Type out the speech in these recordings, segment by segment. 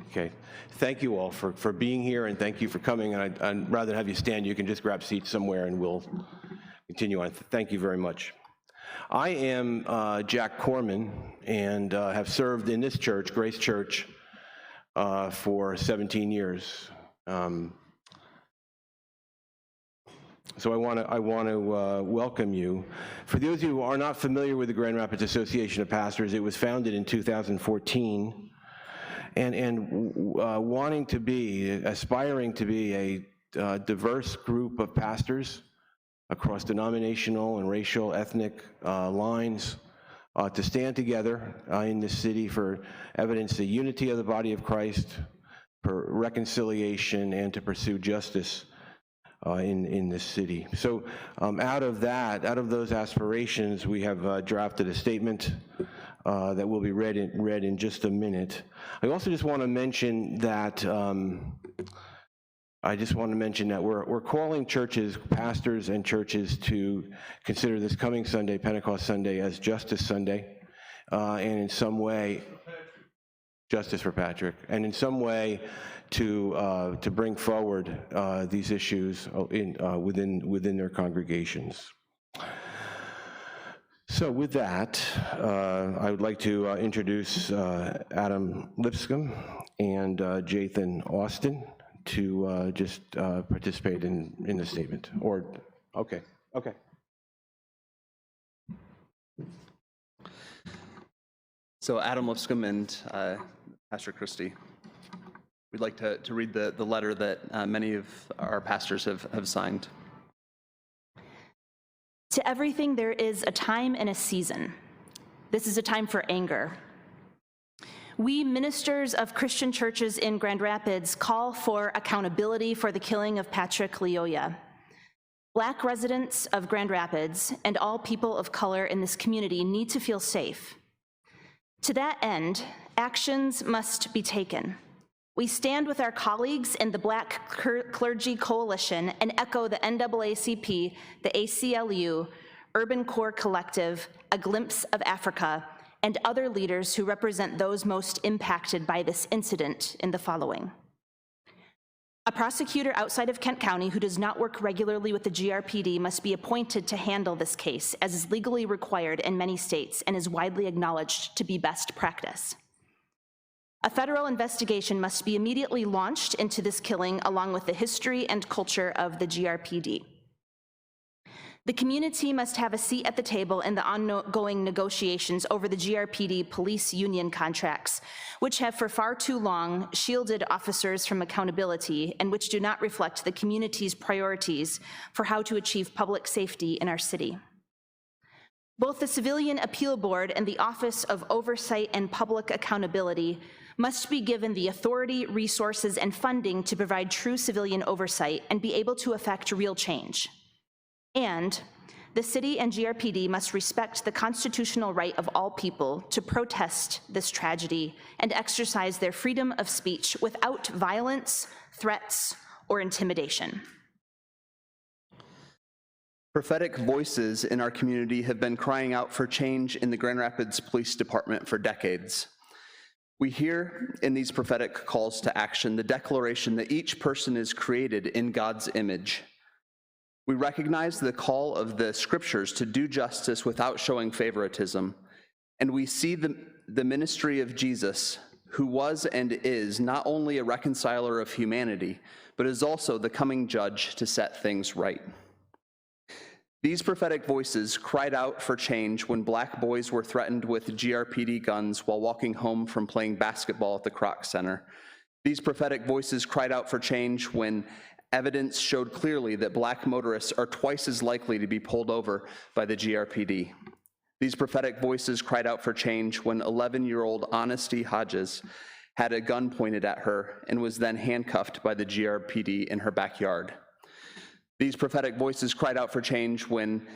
Okay. Thank you all for being here, and thank you for coming. And I'd rather have you stand. You can just grab seats somewhere, and we'll continue on. Thank you very much. I am Jack Corman, and have served in this church, Grace Church, for 17 years. So I want to welcome you. For those of you who are not familiar with the Grand Rapids Association of Pastors, it was founded in 2014, and aspiring to be a diverse group of pastors across denominational and racial, ethnic lines, to stand together in this city for evidence the unity of the body of Christ, for reconciliation, and to pursue justice in this city. So out of those aspirations, we have drafted a statement that will be read in just a minute. I also just want to mention that we're calling churches, pastors and churches, to consider this coming Sunday, Pentecost Sunday, as Justice Sunday, and in some way, Justice for Patrick, and in some way to bring forward these issues within their congregations. So with that, I would like to introduce Adam Lipscomb and Jathan Austin to just participate in the statement. Okay. So Adam Lipscomb and Pastor Christie, we'd like to read the letter that many of our pastors have signed. To everything there is a time and a season. This is a time for anger. We ministers of Christian churches in Grand Rapids call for accountability for the killing of Patrick Lyoya. Black residents of Grand Rapids and all people of color in this community need to feel safe. To that end, actions must be taken. We stand with our colleagues in the Black Clergy Coalition and echo the NAACP, the ACLU, Urban Core Collective, A Glimpse of Africa, and other leaders who represent those most impacted by this incident in the following. A prosecutor outside of Kent County who does not work regularly with the GRPD must be appointed to handle this case, as is legally required in many states and is widely acknowledged to be best practice. A federal investigation must be immediately launched into this killing, along with the history and culture of the GRPD. The community must have a seat at the table in the ongoing negotiations over the GRPD police union contracts, which have for far too long shielded officers from accountability and which do not reflect the community's priorities for how to achieve public safety in our city. Both the Civilian Appeal Board and the Office of Oversight and Public Accountability must be given the authority, resources, and funding to provide true civilian oversight and be able to effect real change. And the city and GRPD must respect the constitutional right of all people to protest this tragedy and exercise their freedom of speech without violence, threats, or intimidation. Prophetic voices in our community have been crying out for change in the Grand Rapids Police Department for decades. We hear in these prophetic calls to action the declaration that each person is created in God's image. We recognize the call of the scriptures to do justice without showing favoritism, and we see the ministry of Jesus, who was and is not only a reconciler of humanity, but is also the coming judge to set things right. These prophetic voices cried out for change when Black boys were threatened with GRPD guns while walking home from playing basketball at the Kroc Center. These prophetic voices cried out for change when evidence showed clearly that Black motorists are twice as likely to be pulled over by the GRPD. These prophetic voices cried out for change when 11-year-old Honesty Hodges had a gun pointed at her and was then handcuffed by the GRPD in her backyard. These prophetic voices cried out for change when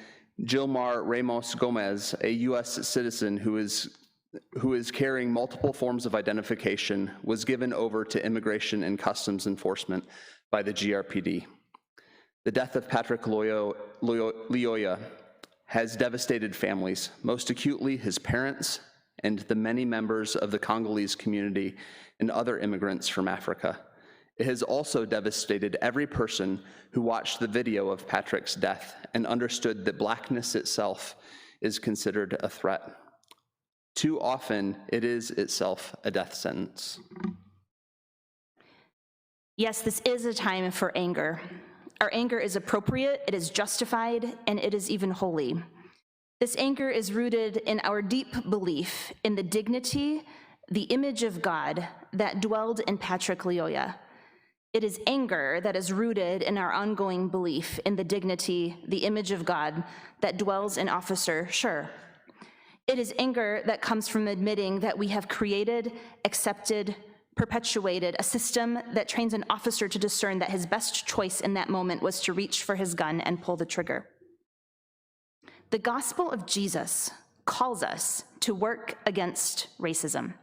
Gilmar Ramos Gomez, a U.S. citizen who is carrying multiple forms of identification, was given over to Immigration and Customs Enforcement by the GRPD. The death of Patrick Lyoya has devastated families, most acutely his parents, and the many members of the Congolese community and other immigrants from Africa. It has also devastated every person who watched the video of Patrick's death and understood that Blackness itself is considered a threat. Too often, it is itself a death sentence. Yes, this is a time for anger. Our anger is appropriate, it is justified, and it is even holy. This anger is rooted in our deep belief in the dignity, the image of God that dwelled in Patrick Lyoya. It is anger that is rooted in our ongoing belief in the dignity, the image of God that dwells in Officer Scher. It is anger that comes from admitting that we have created, accepted, perpetuated a system that trains an officer to discern that his best choice in that moment was to reach for his gun and pull the trigger. The gospel of Jesus calls us to work against racism.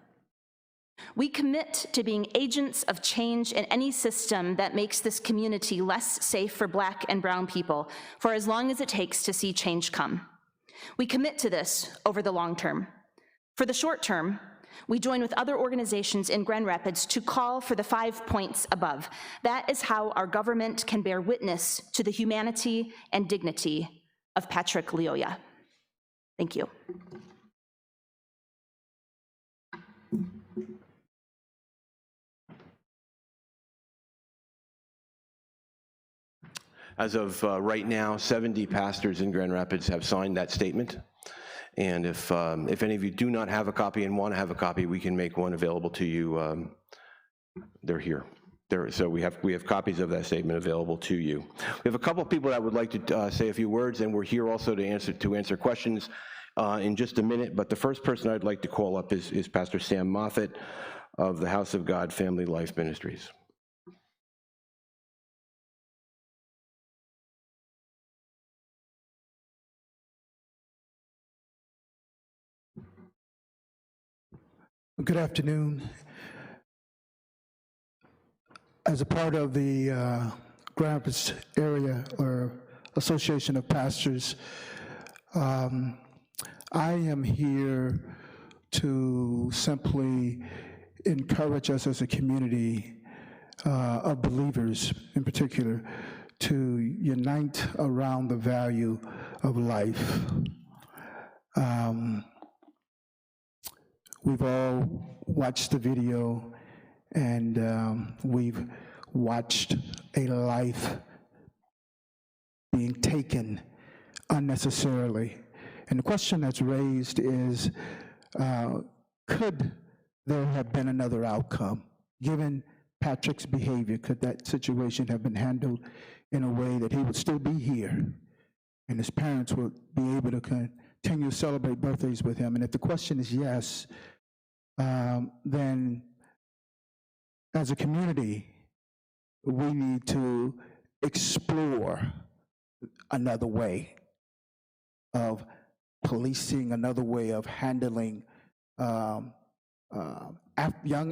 We commit to being agents of change in any system that makes this community less safe for Black and brown people for as long as it takes to see change come. We commit to this over the long term. For the short term, we join with other organizations in Grand Rapids to call for the 5 points above. That is how our government can bear witness to the humanity and dignity of Patrick Lyoya. Thank you. As of right now, 70 pastors in Grand Rapids have signed that statement. And if any of you do not have a copy and want to have a copy, we can make one available to you. They're here. So we have copies of that statement available to you. We have a couple of people that would like to say a few words, and we're here also to answer questions in just a minute. But the first person I'd like to call up is Pastor Sam Moffett of the House of God Family Life Ministries. Good afternoon. As a part of the Grand Rapids Area or Association of Pastors, I am here to simply encourage us as a community of believers in particular to unite around the value of life. We've all watched the video, and we've watched a life being taken unnecessarily. And the question that's raised is, could there have been another outcome? Given Patrick's behavior, could that situation have been handled in a way that he would still be here and his parents would be able to continue to celebrate birthdays with him? And if the question is yes, then as a community, we need to explore another way of policing, another way of handling young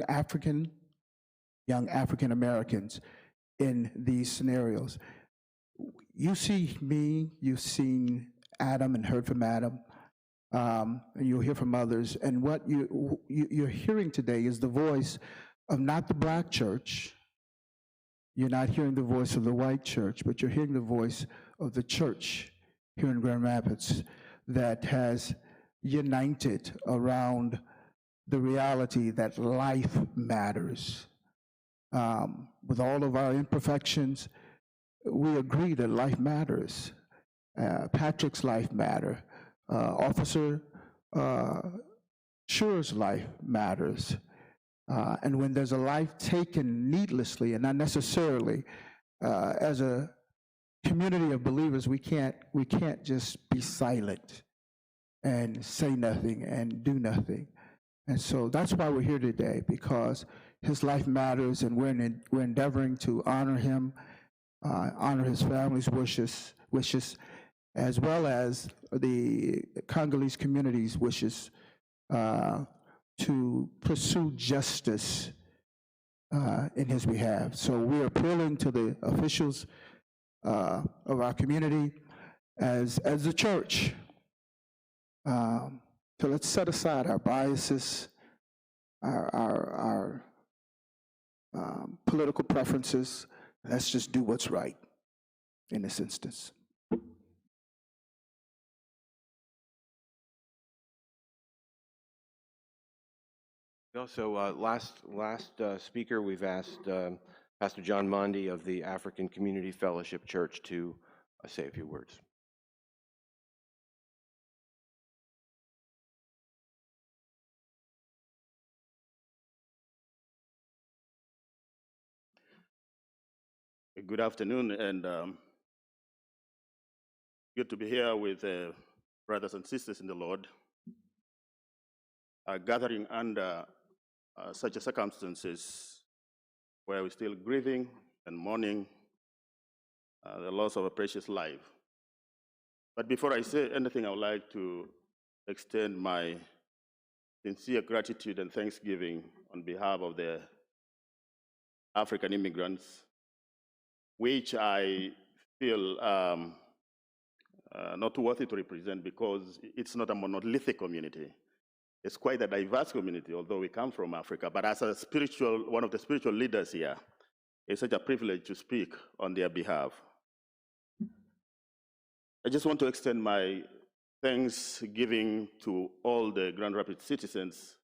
African Americans in these scenarios. You see me, you've seen Adam and heard from Adam. And you'll hear from others. And what you're hearing today is the voice of not the Black church. You're not hearing the voice of the white church, but you're hearing the voice of the church here in Grand Rapids that has united around the reality that life matters. With all of our imperfections, we agree that life matters. Patrick's life matters. Officer Scher's life matters. And when there's a life taken needlessly and unnecessarily, as a community of believers, we can't just be silent and say nothing and do nothing. And so that's why we're here today, because his life matters, and we're endeavoring to honor him, honor his family's wishes, as well as the Congolese community's wishes to pursue justice in his behalf. So we're appealing to the officials of our community as the church So let's set aside our biases, our political preferences. Let's just do what's right in this instance. Also, last speaker, we've asked Pastor John Mondi of the African Community Fellowship Church to say a few words. Good afternoon, and good to be here with brothers and sisters in the Lord, gathering under such circumstances where we're still grieving and mourning the loss of a precious life. But before I say anything, I would like to extend my sincere gratitude and thanksgiving on behalf of the African immigrants, which I feel not worthy to represent because it's not a monolithic community. It's quite a diverse community, although we come from Africa. But as a one of the spiritual leaders here, it's such a privilege to speak on their behalf. I just want to extend my thanksgiving to all the Grand Rapids citizens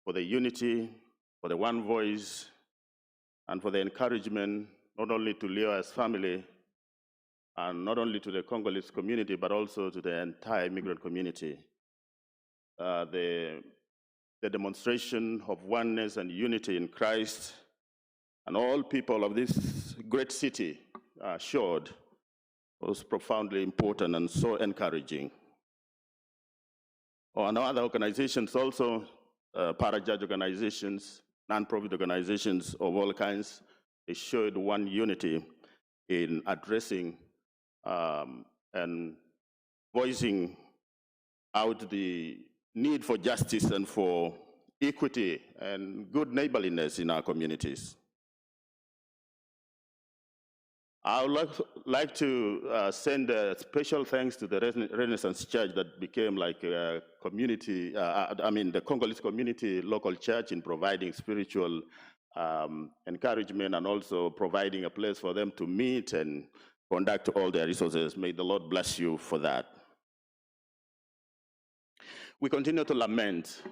for the unity, for the one voice, and for the encouragement, not only to Lyoya's family, and not only to the Congolese community, but also to the entire immigrant community. The demonstration of oneness and unity in Christ, and all people of this great city showed was profoundly important and so encouraging. And other organizations also, para-judge organizations, non-profit organizations of all kinds, they showed one unity in addressing and voicing out the need for justice and for equity and good neighborliness in our communities. I would like to send a special thanks to the Renaissance Church that became like a community, the Congolese community local church in providing spiritual encouragement and also providing a place for them to meet and conduct all their resources. May the Lord bless you for that. We continue to lament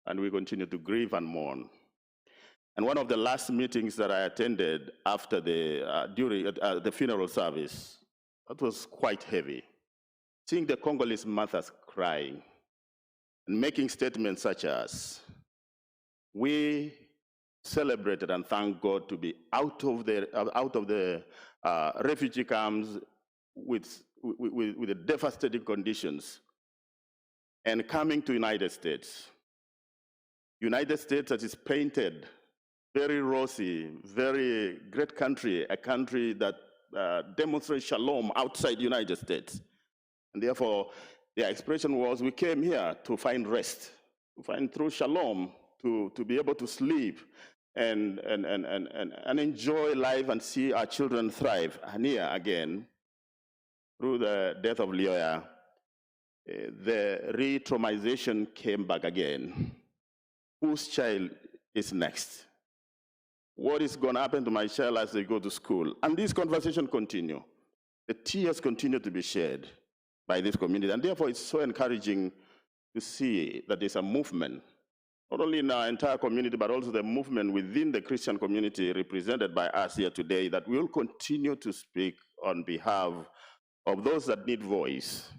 and we continue to grieve and mourn. And one of the last meetings that I attended after during the funeral service, that was quite heavy. Seeing the Congolese mothers crying and making statements such as, we celebrated and thanked God to be out of the refugee camps with the devastating conditions and coming to United States. United States that is painted very rosy, very great country, a country that demonstrates shalom outside the United States. And therefore, their expression was, we came here to find rest, to find through shalom, to be able to sleep and enjoy life and see our children thrive. And here again, through the death of Lyoya, the re-traumatization came back again. Whose child is next? What is going to happen to my child as they go to school? And this conversation continue. The tears continue to be shed by this community. And therefore, it's so encouraging to see that there's a movement, not only in our entire community, but also the movement within the Christian community represented by us here today, that we will continue to speak on behalf of those that need voice.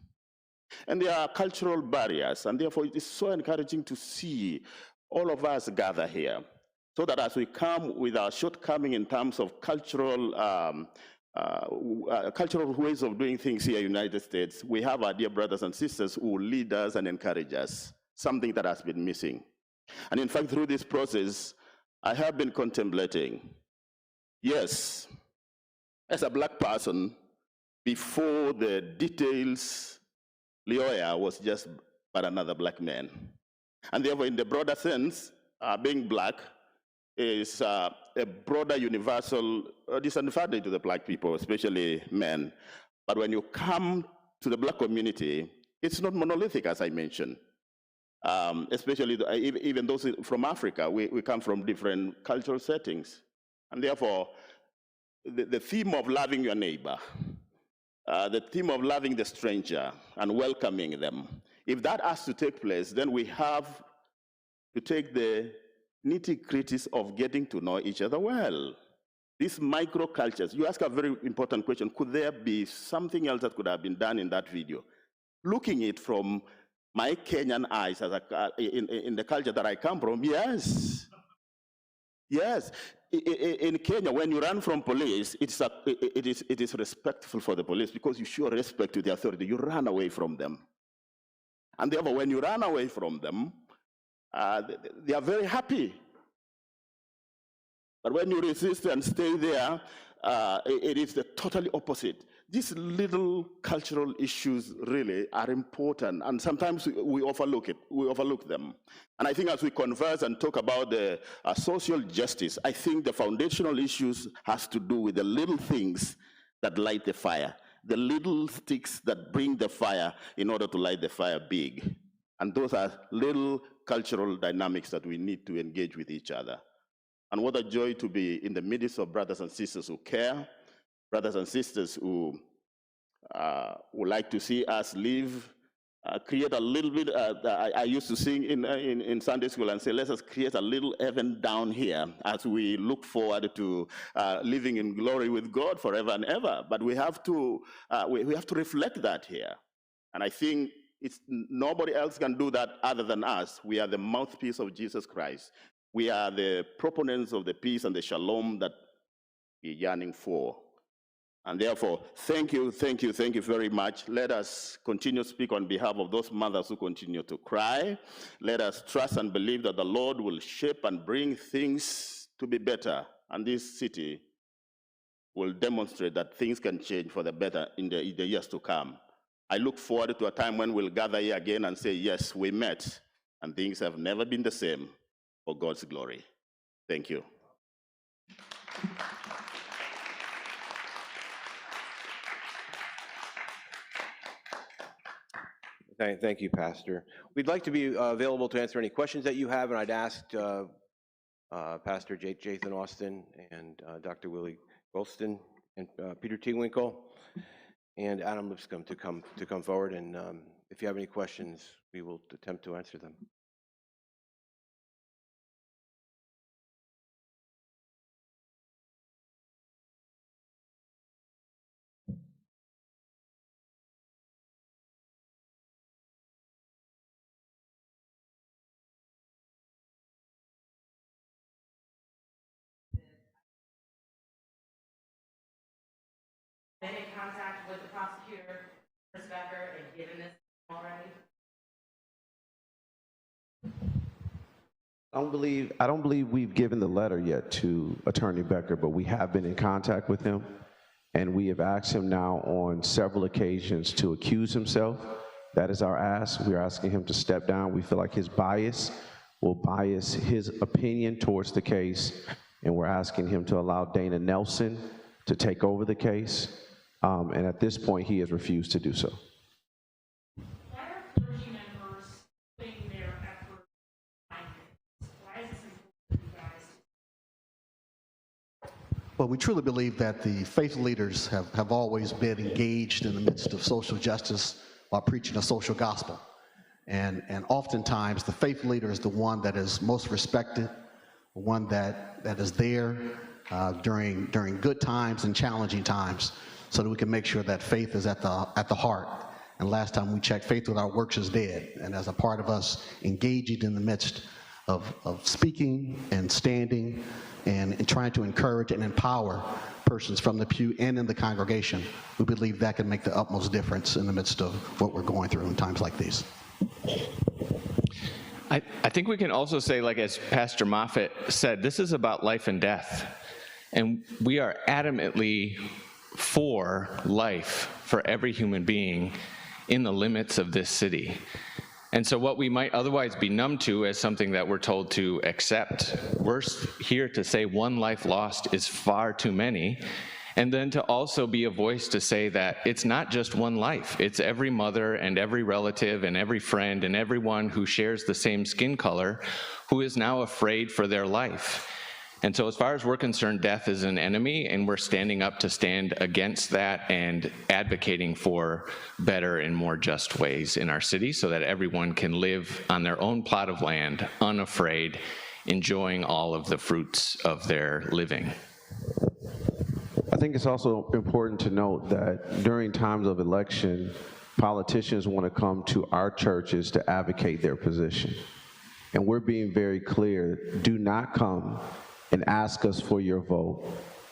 And there are cultural barriers, and therefore it is so encouraging to see all of us gather here, so that as we come with our shortcoming in terms of cultural ways of doing things here in the United States, we have our dear brothers and sisters who will lead us and encourage us, something that has been missing. And in fact, through this process, I have been contemplating, yes, as a black person, before the details, Lyoya was just but another black man. And therefore, in the broader sense, being black is a broader universal disadvantage to the black people, especially men. But when you come to the black community, it's not monolithic, as I mentioned. especially even those from Africa. We come from different cultural settings. And therefore, the theme of loving your neighbor, the theme of loving the stranger and welcoming them, if that has to take place, then we have to take the nitty-gritties of getting to know each other well. These micro-cultures, you ask a very important question, could there be something else that could have been done in that video? Looking it from my Kenyan eyes as in the culture that I come from, yes. Yes, in Kenya, when you run from police, it is respectful for the police because you show respect to the authority. You run away from them. And therefore, when you run away from them, they are very happy. But when you resist and stay there, it is the totally opposite. These little cultural issues really are important, and sometimes we overlook it. We overlook them. And I think as we converse and talk about the social justice, I think the foundational issues has to do with the little things that light the fire, the little sticks that bring the fire in order to light the fire big. And those are little cultural dynamics that we need to engage with each other. And what a joy to be in the midst of brothers and sisters who care, brothers and sisters who would like to see us live, create a little bit, I used to sing in Sunday school and say, let us create a little heaven down here as we look forward to living in glory with God forever and ever. But we have to reflect that here. And I think nobody else can do that other than us. We are the mouthpiece of Jesus Christ. We are the proponents of the peace and the shalom that we're yearning for. And therefore, thank you very much. Let us continue to speak on behalf of those mothers who continue to cry. Let us trust and believe that the Lord will shape and bring things to be better. And this city will demonstrate that things can change for the better in the years to come. I look forward to a time when we'll gather here again and say, yes, we met, and things have never been the same for God's glory. Thank you. Thank you, Pastor. We'd like to be available to answer any questions that you have, and I'd ask Pastor Jathan Austin and Dr. Willie Golston and Peter Tewinkle and Adam Lipscomb to come forward, and if you have any questions, we will attempt to answer them. Been in contact with the prosecutor, Chris Becker, and given this already? I don't believe we've given the letter yet to Attorney Becker, but we have been in contact with him, and we have asked him now on several occasions to accuse himself. That is our ask. We are asking him to step down. We feel like his bias will bias his opinion towards the case, and we're asking him to allow Dana Nelson to take over the case. And at this point, he has refused to do so. Why are clergy members putting their effort behind this? Why is this important to you guys? Well, we truly believe that the faith leaders have always been engaged in the midst of social justice while preaching a social gospel. And oftentimes, the faith leader is the one that is most respected, the one that is there during good times and challenging times, so that we can make sure that faith is at the heart. And last time we checked, faith without works is dead. And as a part of us engaging in the midst of speaking and standing and trying to encourage and empower persons from the pew and in the congregation, we believe that can make the utmost difference in the midst of what we're going through in times like these. I think we can also say, like as Pastor Moffett said, this is about life and death. And we are adamantly for life for every human being in the limits of this city. And so what we might otherwise be numb to as something that we're told to accept, we're here to say one life lost is far too many, And then to also be a voice to say that it's not just one life, it's every mother and every relative and every friend and everyone who shares the same skin color who is now afraid for their life. And so as far as we're concerned, death is an enemy, and we're standing up to stand against that and advocating for better and more just ways in our city so that everyone can live on their own plot of land, unafraid, enjoying all of the fruits of their living. I think it's also important to note that during times of election, politicians want to come to our churches to advocate their position. And we're being very clear, do not come and ask us for your vote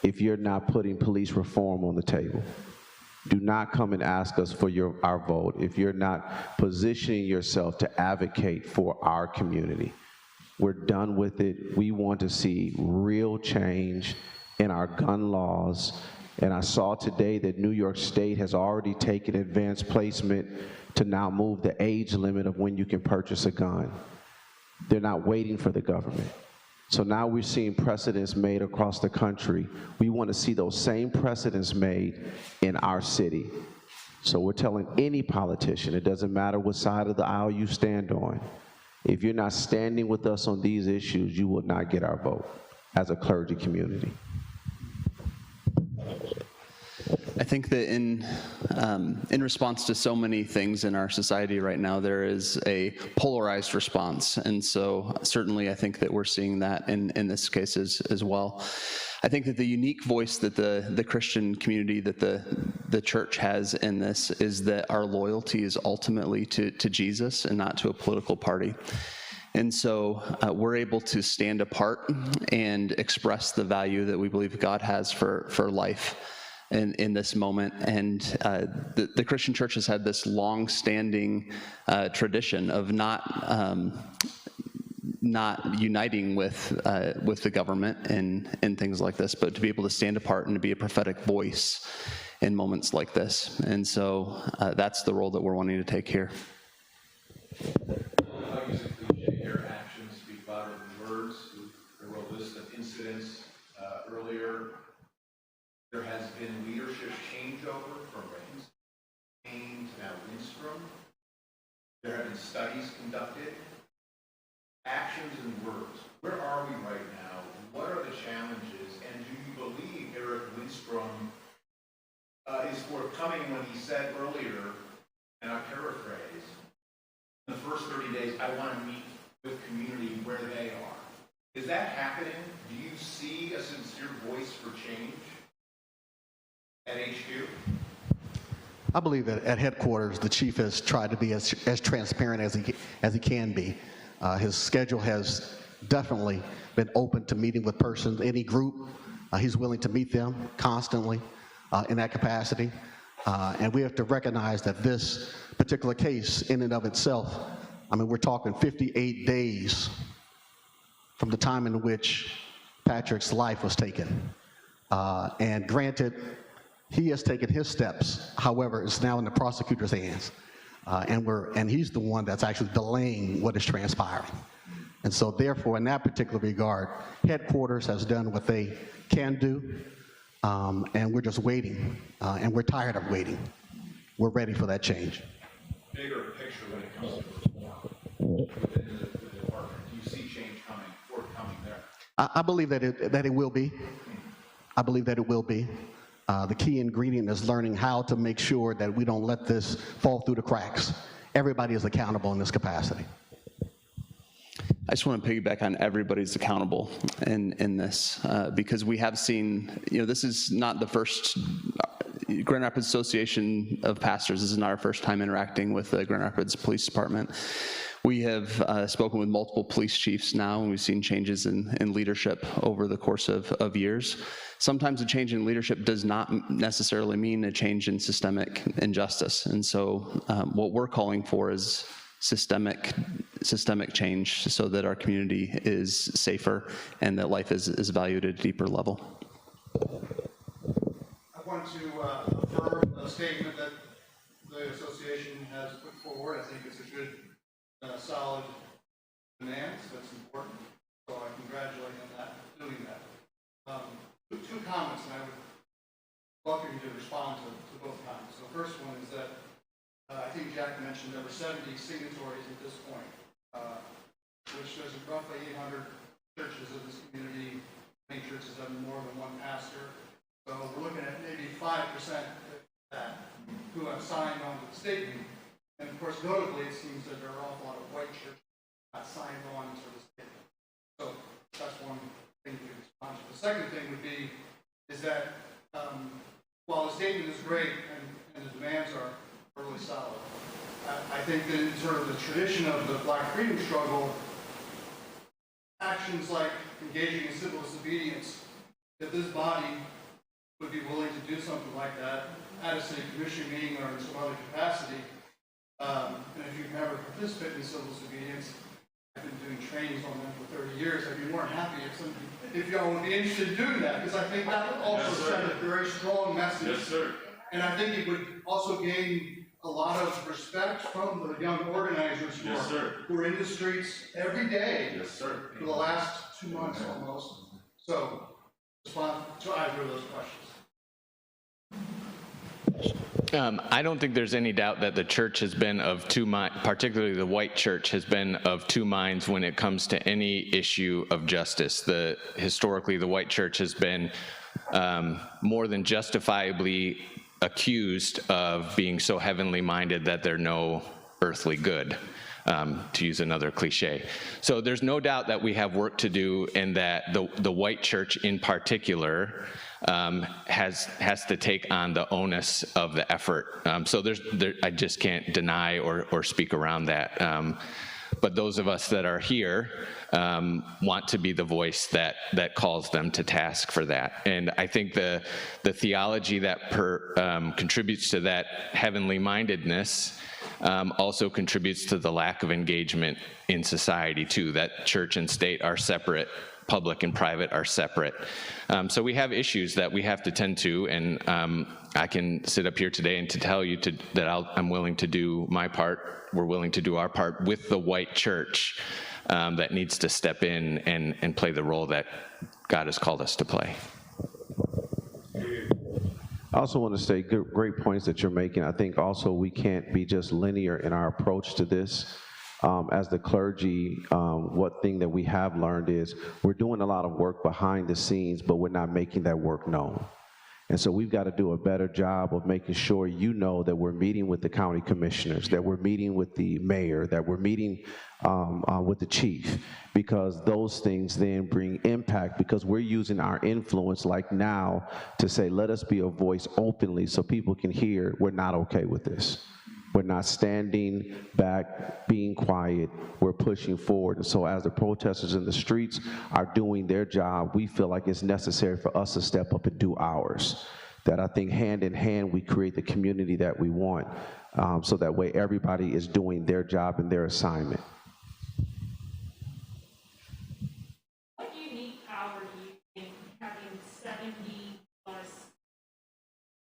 if you're not putting police reform on the table. Do not come and ask us for our vote if you're not positioning yourself to advocate for our community. We're done with it. We want to see real change in our gun laws. And I saw today that New York State has already taken advanced placement to now move the age limit of when you can purchase a gun. They're not waiting for the government. So now we're seeing precedents made across the country. We want to see those same precedents made in our city. So we're telling any politician, it doesn't matter what side of the aisle you stand on, if you're not standing with us on these issues, you will not get our vote as a clergy community. I think that in response to so many things in our society right now, there is a polarized response. And so certainly I think that we're seeing that in this case as well. I think that the unique voice that the Christian community, that the church has in this is that our loyalty is ultimately to Jesus and not to a political party. And so we're able to stand apart and express the value that we believe God has for life in this moment. And the Christian church has had this long-standing tradition of not uniting with the government and things like this, but to be able to stand apart and to be a prophetic voice in moments like this. And so that's the role that we're wanting to take here. Your actions speak louder than words. There were a list of incidents earlier. There has been leadership changeover from Reigns, Payne to now Lindstrom. There have been studies conducted. Actions and words. Where are we right now? What are the challenges? And do you believe Eric Lindstrom is forthcoming when he said earlier, and I paraphrase, in the first 30 days, I want to meet with community where they are. Is that happening? Do you see a sincere voice for change at HQ? I believe that at headquarters, the chief has tried to be as transparent as he can be. His schedule has definitely been open to meeting with persons, any group. He's willing to meet them constantly in that capacity. And we have to recognize that this particular case in and of itself, I mean, we're talking 58 days from the time in which Patrick's life was taken. And granted, he has taken his steps. However, it's now in the prosecutor's hands. And he's the one that's actually delaying what is transpiring. And so therefore, in that particular regard, headquarters has done what they can do. And we're just waiting, and we're tired of waiting. We're ready for that change. Bigger picture when it comes to reform within the department. Do you see change forthcoming there? I believe that it will be. I believe that it will be. The key ingredient is learning how to make sure that we don't let this fall through the cracks. Everybody is accountable in this capacity. I just want to piggyback on everybody's accountable in this, because we have seen, this is not the first, Grand Rapids Association of Pastors, this is not our first time interacting with the Grand Rapids Police Department. We have spoken with multiple police chiefs now, and we've seen changes in leadership over the course of years. Sometimes a change in leadership does not necessarily mean a change in systemic injustice. And so what we're calling for is systemic change so that our community is safer and that life is valued at a deeper level. I want to affirm a statement that the association has put forward. I think it's a good, solid demand. That's important. So I congratulate you on that, doing that. Two comments, and I would welcome you to respond to both comments. So the first one is that I think Jack mentioned there were 70 signatories at this point, which there's roughly 800 churches in this community. Many churches have more than one pastor. So we're looking at maybe 5% of that who have signed on to the statement. And of course, notably, it seems that there are an awful lot of white churches not signed on to the statement. So that's one thing to respond to. The second thing would be is that while the statement is great and the demands are really solid, I think that in sort of the tradition of the Black freedom struggle, actions like engaging in civil disobedience, if this body would be willing to do something like that at a city commission meeting or in some other capacity, and if you've never participated in civil disobedience, I've been doing trainings on them for 30 years. I'd be more than happy if y'all would be interested in doing that, because I think that would also send a very strong message. Yes, sir. And I think it would also gain a lot of respect from the young organizers who are in the streets every day for the last 2 months almost. So, respond to either of those questions. I don't think there's any doubt that the church has been of two minds, particularly the white church has been of two minds when it comes to any issue of justice. Historically, the white church has been more than justifiably accused of being so heavenly minded that they're no earthly good, to use another cliche. So there's no doubt that we have work to do, and that the white church in particular has to take on the onus of the effort. So I just can't deny or speak around that. But those of us that are here want to be the voice that calls them to task for that. And I think the theology that contributes to that heavenly mindedness also contributes to the lack of engagement in society too, that church and state are separate, public and private are separate. So we have issues that we have to tend to, and I can sit up here today and to tell you that I'm willing to do my part. We're willing to do our part with the white church that needs to step in and play the role that God has called us to play. I also want to say great points that you're making. I think also we can't be just linear in our approach to this. As the clergy, one thing that we have learned is we're doing a lot of work behind the scenes, but we're not making that work known. And so we've got to do a better job of making sure you know that we're meeting with the county commissioners, that we're meeting with the mayor, that we're meeting with the chief, because those things then bring impact, because we're using our influence like now to say, let us be a voice openly so people can hear we're not okay with this. We're not standing back, being quiet, we're pushing forward. And so as the protesters in the streets are doing their job, we feel like it's necessary for us to step up and do ours. That I think hand in hand, we create the community that we want, so that way everybody is doing their job and their assignment. What unique power do you think having 70 plus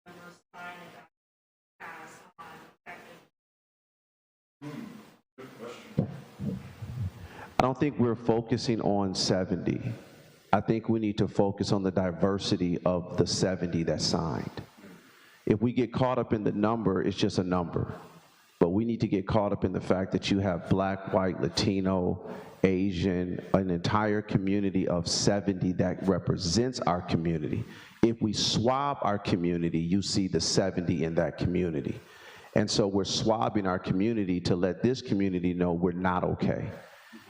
members sign it has on effective? Good question. I don't think we're focusing on 70. I think we need to focus on the diversity of the 70 that signed. If we get caught up in the number, it's just a number. But we need to get caught up in the fact that you have Black, white, Latino, Asian, an entire community of 70 that represents our community. If we swab our community, you see the 70 in that community. And so we're swabbing our community to let this community know we're not okay.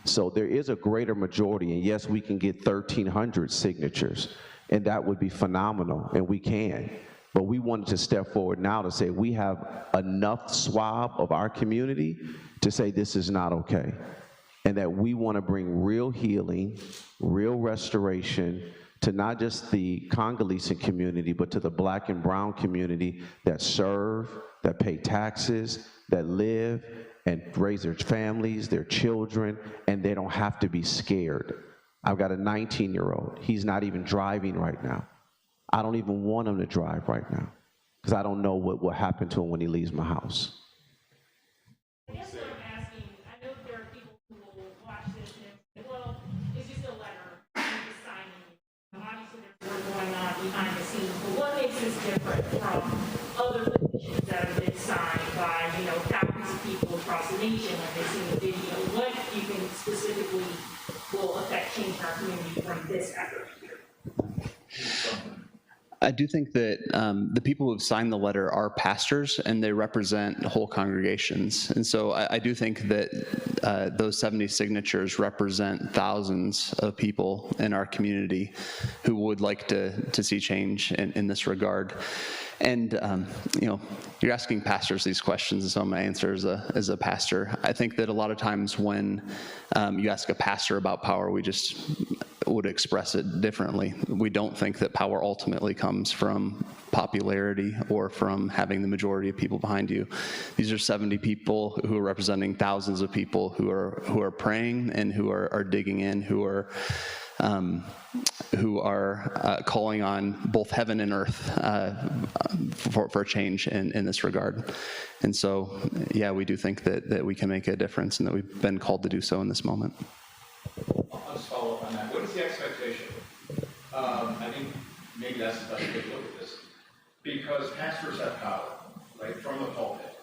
So there is a greater majority, and yes, we can get 1,300 signatures, and that would be phenomenal, and we can. But we wanted to step forward now to say we have enough swab of our community to say this is not okay, and that we want to bring real healing, real restoration to not just the Congolese community, but to the Black and brown community that serve, that pay taxes, that live and raise their families, their children, and they don't have to be scared. I've got a 19-year-old. He's not even driving right now. I don't even want him to drive right now because I don't know what will happen to him when he leaves my house. I guess what I'm asking, I know there are people who will watch this and say, well, it's just a letter, I'm just signing. Obviously, there's work going on behind the scenes, but what makes is different from other petitions that have been signed by, thousands of people across the nation when they see the video? What do you think specifically will affect change in our community from this effort here? I do think that the people who have signed the letter are pastors, and they represent whole congregations. And so I do think that those 70 signatures represent thousands of people in our community who would like to see change in this regard. And, you're asking pastors these questions, and so my answer as a pastor. I think that a lot of times when you ask a pastor about power, we just would express it differently. We don't think that power ultimately comes from popularity or from having the majority of people behind you. These are 70 people who are representing thousands of people who are praying and who are digging in, who are calling on both heaven and earth for change in this regard. And so, yeah, we do think that we can make a difference and that we've been called to do so in this moment. I'll just follow up on that. What is the expectation? I think maybe that's the best way to look at this. Because pastors have power, right, from the pulpit.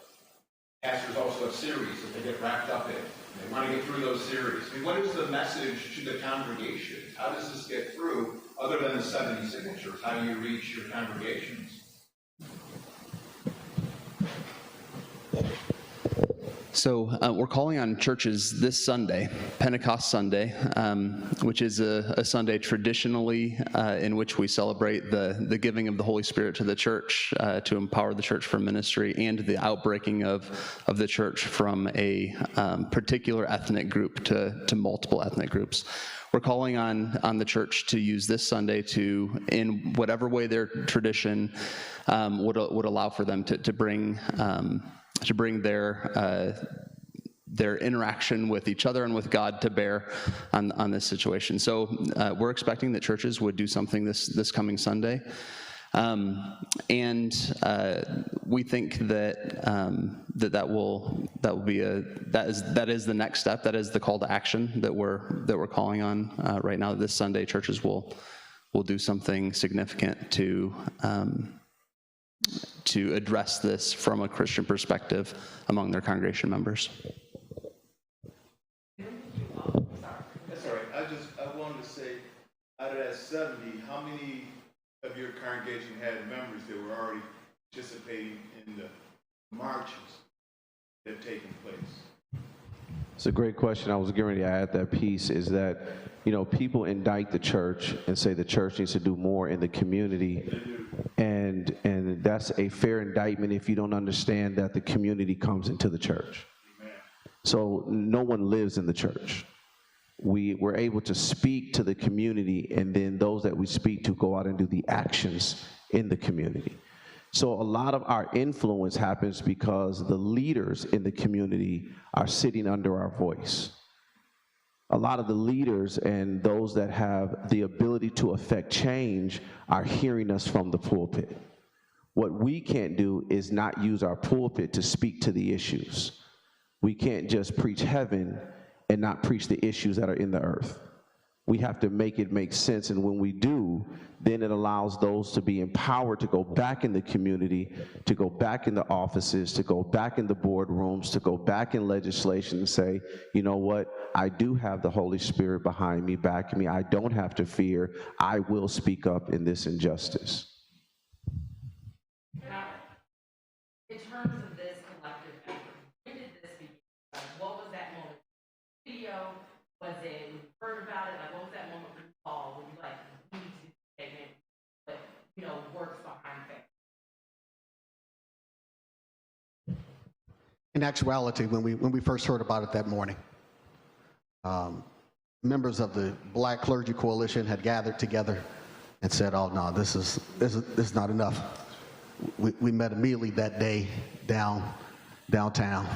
Pastors also have series that they get wrapped up in. They want to get through those series. I mean, what is the message to the congregation? How does this get through, other than the 70 signatures? How do you reach your congregations? So we're calling on churches this Sunday, Pentecost Sunday, which is a Sunday traditionally in which we celebrate the giving of the Holy Spirit to the church to empower the church for ministry, and the outbreaking of the church from a particular ethnic group to multiple ethnic groups. We're calling on the church to use this Sunday to, in whatever way their tradition would allow for them to bring their interaction with each other and with God to bear on this situation. So we're expecting that churches would do something this coming Sunday, and we think that is the next step. That is the call to action that we're calling on right now. This Sunday, churches will do something significant to address this from a Christian perspective among their congregation members. That's all right. I wanted to say, out of that 70, how many of your congregation had members that were already participating in the marches that have taken place? It's a great question. I was getting ready to add that piece, is that, people indict the church and say the church needs to do more in the community. And that's a fair indictment if you don't understand that the community comes into the church. Amen. So no one lives in the church. We're able to speak to the community, and then those that we speak to go out and do the actions in the community. So a lot of our influence happens because the leaders in the community are sitting under our voice. A lot of the leaders and those that have the ability to affect change are hearing us from the pulpit. What we can't do is not use our pulpit to speak to the issues. We can't just preach heaven and not preach the issues that are in the earth. We have to make it make sense, and when we do, then it allows those to be empowered to go back in the community, to go back in the offices, to go back in the boardrooms, to go back in legislation and say, you know what, I do have the Holy Spirit behind me, backing me. I don't have to fear. I will speak up in this injustice. Now, in terms of this collective effort, when did this begin? What was that moment? Video? Was it, when you heard about it? Like, what was that moment when you called, when you like, we need to do a statement, but, works behind it? In actuality, when we first heard about it that morning, members of the Black Clergy Coalition had gathered together and said, "Oh no, this is not enough." We met immediately that day downtown,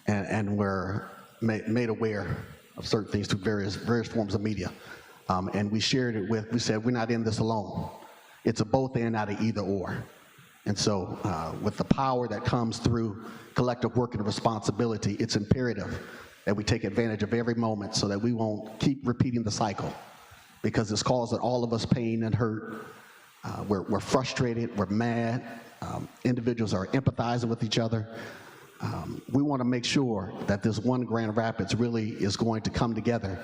and were made aware of certain things through various forms of media, and we shared it we said, we're not in this alone. It's a both and, not an either or. And so with the power that comes through collective work and responsibility, it's imperative that we take advantage of every moment so that we won't keep repeating the cycle, because it's causing all of us pain and hurt We're frustrated, we're mad. Individuals are empathizing with each other. We want to make sure that this one Grand Rapids really is going to come together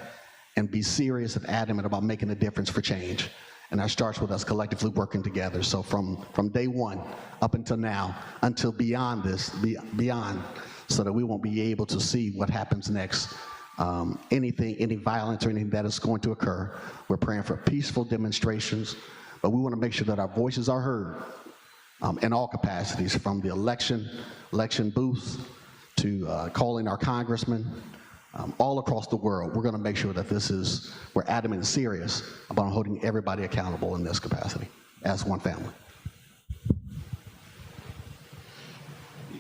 and be serious and adamant about making a difference for change. And that starts with us collectively working together. So from day one up until now, until beyond this, beyond, so that we won't be able to see what happens next. Any violence or anything that is going to occur. We're praying for peaceful demonstrations, but we want to make sure that our voices are heard in all capacities, from the election booths to calling our congressmen, all across the world. We're going to make sure that we're adamant and serious about holding everybody accountable in this capacity as one family.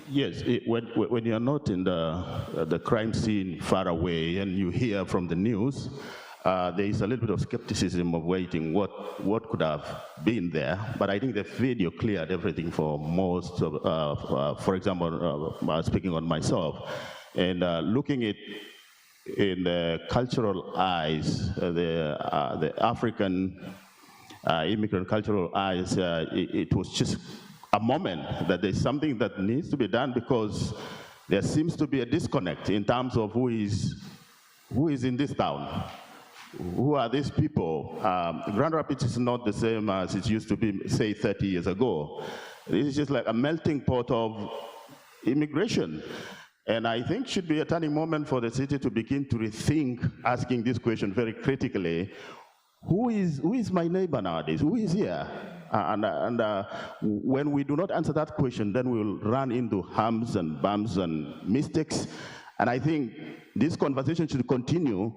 Yes, when you're not in the crime scene far away and you hear from the news, there is a little bit of skepticism of waiting what could have been there. But I think the video cleared everything for most of, for example, speaking on myself, and looking at in the cultural eyes, the African immigrant cultural eyes, it was just a moment that there's something that needs to be done, because there seems to be a disconnect in terms of who is in this town. Who are these people? Grand Rapids is not the same as it used to be, say, 30 years ago. This is just like a melting pot of immigration. And I think should be a turning moment for the city to begin to rethink asking this question very critically. Who is my neighbor nowadays? Who is here? And when we do not answer that question, then we will run into harms and bumps and mistakes. And I think this conversation should continue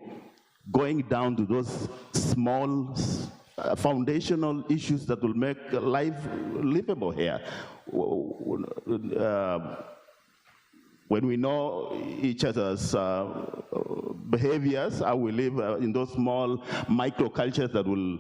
going down to those small foundational issues that will make life livable here. When we know each other's behaviors, how we live in those small microcultures that will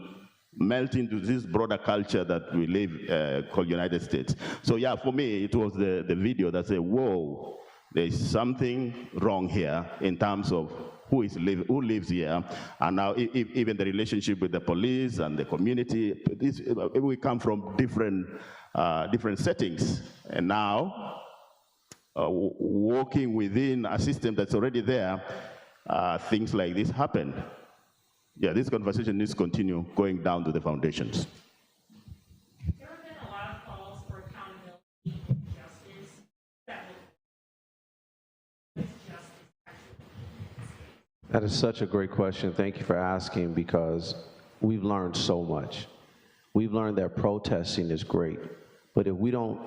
melt into this broader culture that we live called United States. So yeah, for me, it was the video that said, whoa, there's something wrong here in terms of who lives here, and now even the relationship with the police and the community. We come from different settings, and now working within a system that's already there, things like this happen. Yeah, this conversation needs to continue going down to the foundations. There have been a lot of calls for accountability and justice. That is such a great question. Thank you for asking, because we've learned so much. We've learned that protesting is great, but if we don't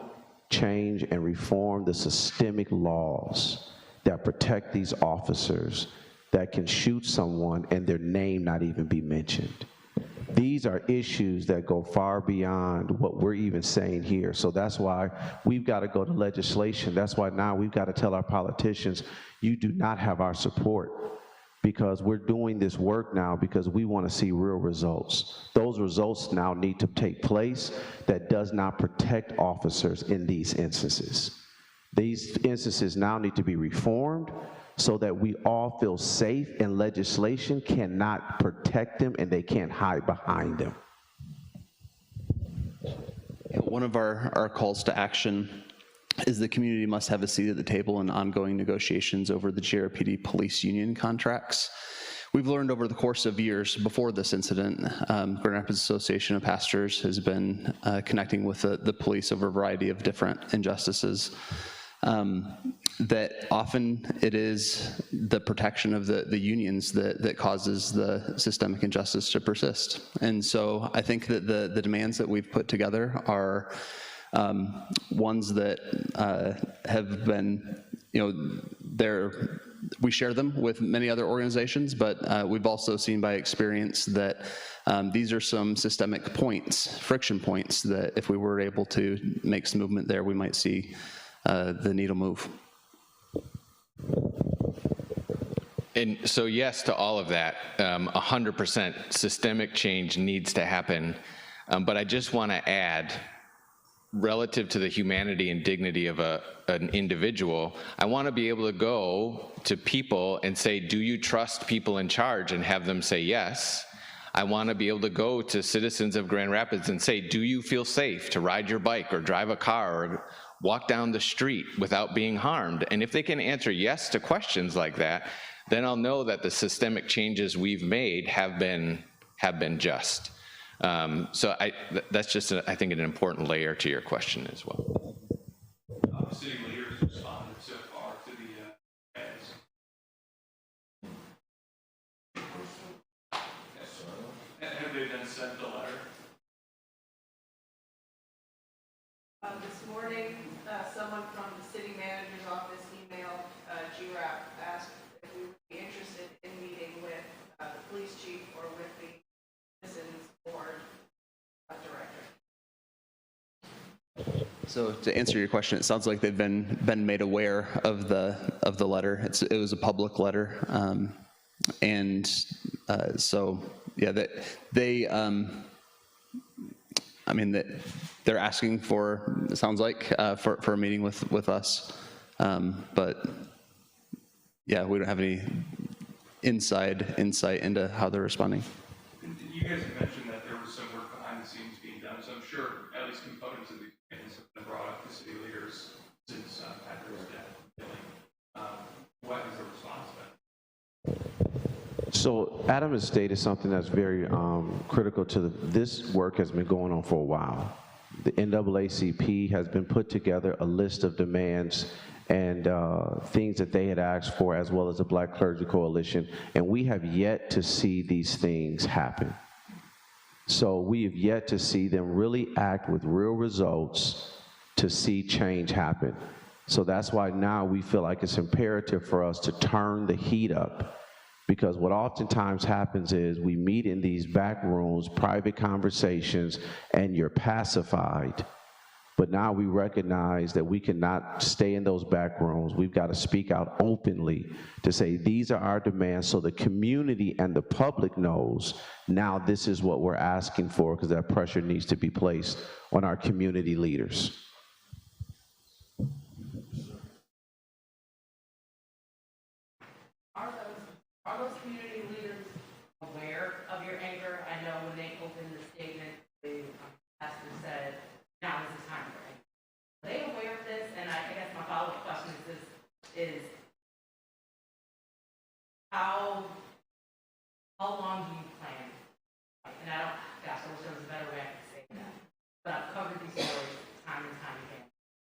change and reform the systemic laws that protect these officers that can shoot someone and their name not even be mentioned, these are issues that go far beyond what we're even saying here. So that's why we've got to go to legislation. That's why now we've got to tell our politicians, you do not have our support, because we're doing this work now because we want to see real results. Those results now need to take place that does not protect officers in these instances. These instances now need to be reformed so that we all feel safe, and legislation cannot protect them and they can't hide behind them. One of our calls to action is the community must have a seat at the table in ongoing negotiations over the GRPD police union contracts. We've learned over the course of years before this incident, Grand Rapids Association of Pastors has been connecting with the police over a variety of different injustices. That often it is the protection of the unions that causes the systemic injustice to persist. And so I think that the demands that we've put together are ones that have been, we share them with many other organizations, but we've also seen by experience that these are some systemic points, friction points, that if we were able to make some movement there, we might see the needle move. And so yes to all of that, 100% systemic change needs to happen, but I just want to add, relative to the humanity and dignity of an individual, I want to be able to go to people and say, do you trust people in charge, and have them say yes. I want to be able to go to citizens of Grand Rapids and say, do you feel safe to ride your bike or drive a car or walk down the street without being harmed? And if they can answer yes to questions like that, then I'll know that the systemic changes we've made have been just. So that's just, I think, an important layer to your question as well. City leaders responded so far to the ads. Have they been sent the letter? This morning, someone from the city manager's office emailed GRAP, asked if we would be interested in meeting with the police chief or with the citizens board director. So to answer your question, it sounds like they've been made aware of the letter. It was a public letter, so yeah, I mean that they're asking for, it sounds like, for a meeting with us, but yeah, we don't have any insight into how they're responding. You guys have mentioned that there was some work behind the scenes being done, so I'm sure at least components of the commitments have been brought up to city leaders since Patrick's death. What has the response been? So Adam has stated something that's very critical to this work has been going on for a while. The NAACP has been put together a list of demands and things that they had asked for, as well as the Black Clergy Coalition, and we have yet to see these things happen. So we have yet to see them really act with real results to see change happen. So that's why now we feel like it's imperative for us to turn the heat up, because what oftentimes happens is we meet in these back rooms, private conversations, and you're pacified. But now we recognize that we cannot stay in those back rooms. We've got to speak out openly to say these are our demands, so the community and the public knows now this is what we're asking for, because that pressure needs to be placed on our community leaders. Are those community leaders aware of your anger? I know when they opened the statement, the pastor said, now is the time for anger. Are they aware of this? And I guess my follow-up question is how long do you plan? And I don't, gosh, I wish there was a better way I could say that. But I've covered these stories time and time again.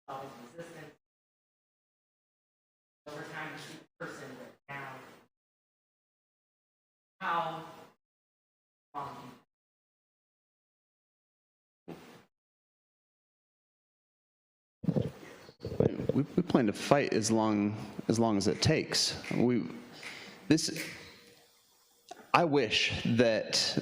Always resistance. Over time, you see the person break down. How long We plan to fight as long as it takes. I wish that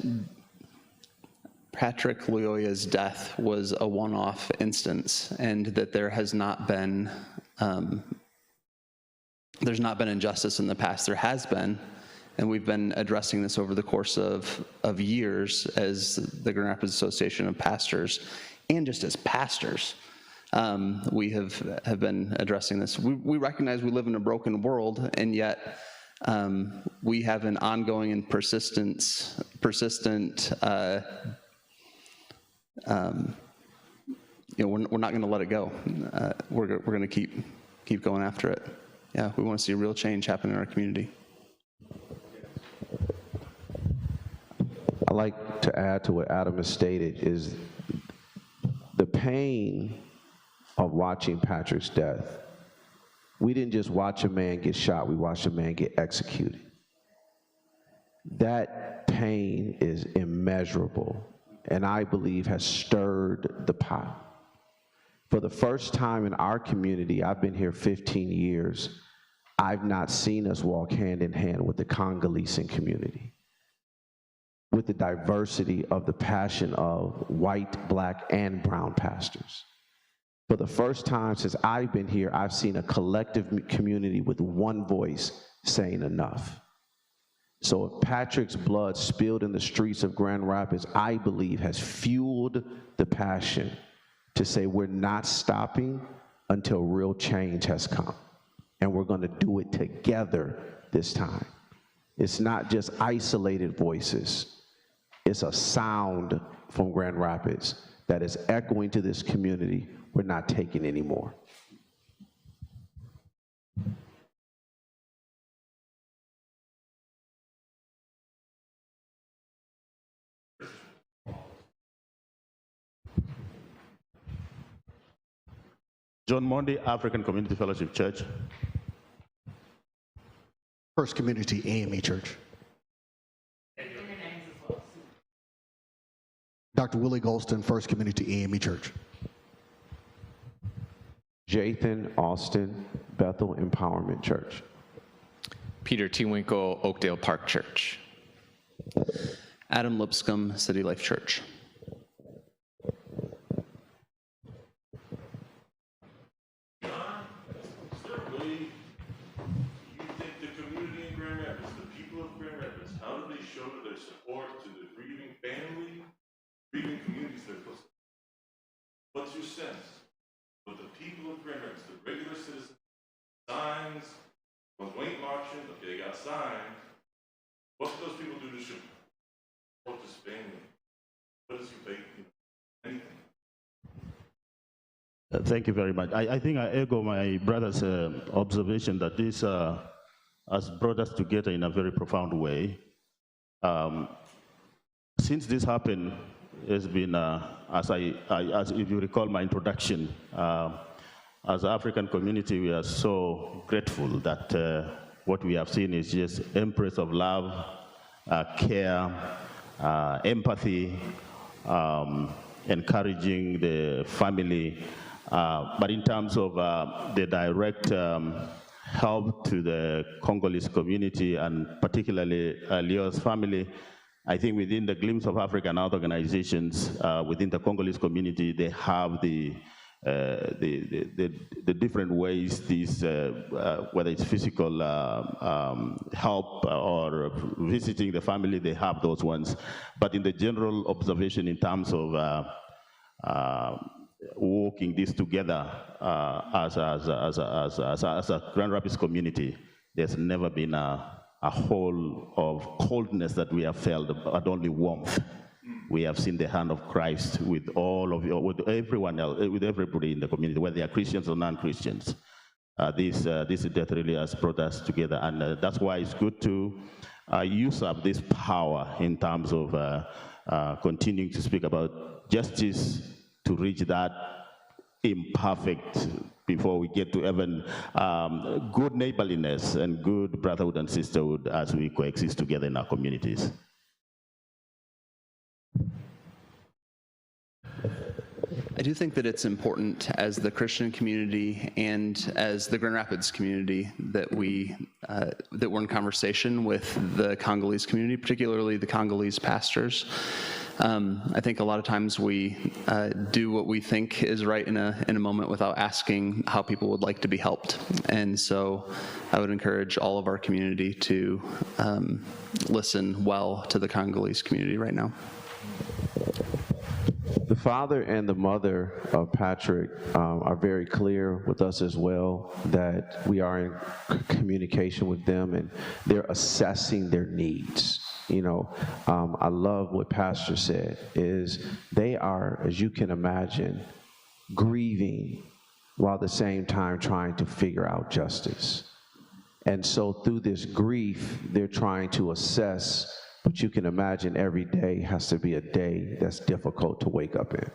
Patrick Lyoya's death was a one-off instance, and that there's not been injustice in the past. There has been, and we've been addressing this over the course of years as the Grand Rapids Association of Pastors, and just as pastors. We have been addressing this. We recognize we live in a broken world, and yet we have an ongoing and persistent we're not going to let it go. We're going to keep going after it. Yeah, we want to see real change happen in our community. I'd like to add to what Adam has stated is the pain of watching Patrick's death. We didn't just watch a man get shot, we watched a man get executed. That pain is immeasurable, and I believe has stirred the pot. For the first time in our community, I've been here 15 years, I've not seen us walk hand in hand with the Congolese community, with the diversity of the passion of white, black, and brown pastors. For the first time since I've been here, I've seen a collective community with one voice saying enough. So if Patrick's blood spilled in the streets of Grand Rapids, I believe has fueled the passion to say we're not stopping until real change has come. And we're going to do it together this time. It's not just isolated voices. It's a sound from Grand Rapids that is echoing to this community. We're not taking anymore. John Monday, African Community Fellowship Church. First Community AME Church. Dr. Willie Golston, First Community AME Church. Jathan Austin, Bethel Empowerment Church. Peter T. Winkle, Oakdale Park Church. Adam Lipscomb, City Life Church. Grieving communities that are close. What's your sense? But the people of Grand Rapids, the regular citizens, signs, ones who ain't marching, okay, they got signs. What do those people do to support this family? What is your faith? Anything? Thank you very much. I think I echo my brother's observation that this has brought us together in a very profound way. Since this happened, it's been, as if you recall my introduction, as an African community, we are so grateful that what we have seen is just embrace of love, care, empathy, encouraging the family. But in terms of the direct help to the Congolese community and particularly Lyoya's family, I think within the Glimpse of Africa and other organizations within the Congolese community, they have the different ways these, whether it's physical help or visiting the family, they have those ones. But in the general observation in terms of working this together as a Grand Rapids community, there's never been a whole of coldness that we have felt, but only warmth. We have seen the hand of Christ with all of you, with everyone else, with everybody in the community, whether they are Christians or non-Christians. This death really has brought us together, and that's why it's good to use up this power in terms of continuing to speak about justice to reach that imperfect before we get to heaven, good neighborliness and good brotherhood and sisterhood as we coexist together in our communities. I do think that it's important as the Christian community and as the Grand Rapids community that we're in conversation with the Congolese community, particularly the Congolese pastors. I think a lot of times we do what we think is right in a moment without asking how people would like to be helped. And so I would encourage all of our community to listen well to the Congolese community right now. The father and the mother of Patrick are very clear with us as well that we are in communication with them and they're assessing their needs. You know, I love what Pastor said, is they are, as you can imagine, grieving while at the same time trying to figure out justice. And so through this grief, they're trying to assess, but you can imagine every day has to be a day that's difficult to wake up in.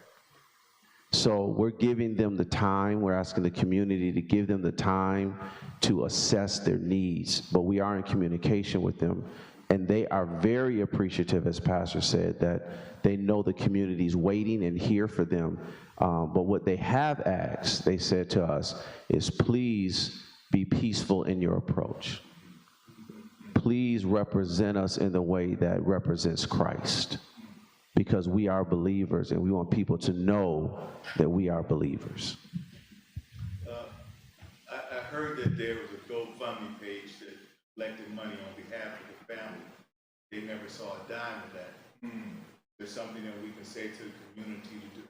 So we're giving them the time, we're asking the community to give them the time to assess their needs, but we are in communication with them. And they are very appreciative, as Pastor said, that they know the community's waiting and here for them. But what they have asked, they said to us, is please be peaceful in your approach. Please represent us in the way that represents Christ, because we are believers and we want people to know that we are believers. I heard that there was a GoFundMe page that collected money on behalf of the family. They never saw a dime of that. There's something that we can say to the community to do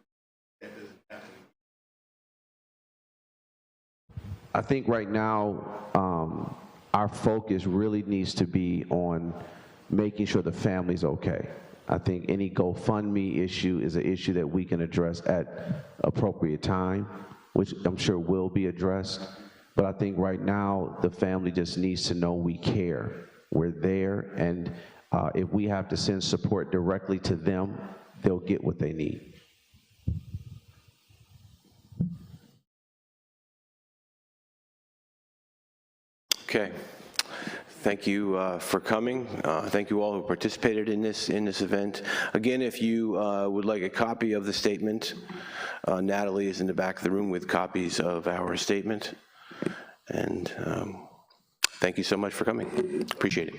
that doesn't happen. I think right now, our focus really needs to be on making sure the family's okay. I think any GoFundMe issue is an issue that we can address at appropriate time, which I'm sure will be addressed. But I think right now, the family just needs to know we care. We're there, and if we have to send support directly to them, they'll get what they need. Okay. Thank you for coming. Thank you all who participated in this event. Again, if you would like a copy of the statement, Natalie is in the back of the room with copies of our statement. And thank you so much for coming. Appreciate it.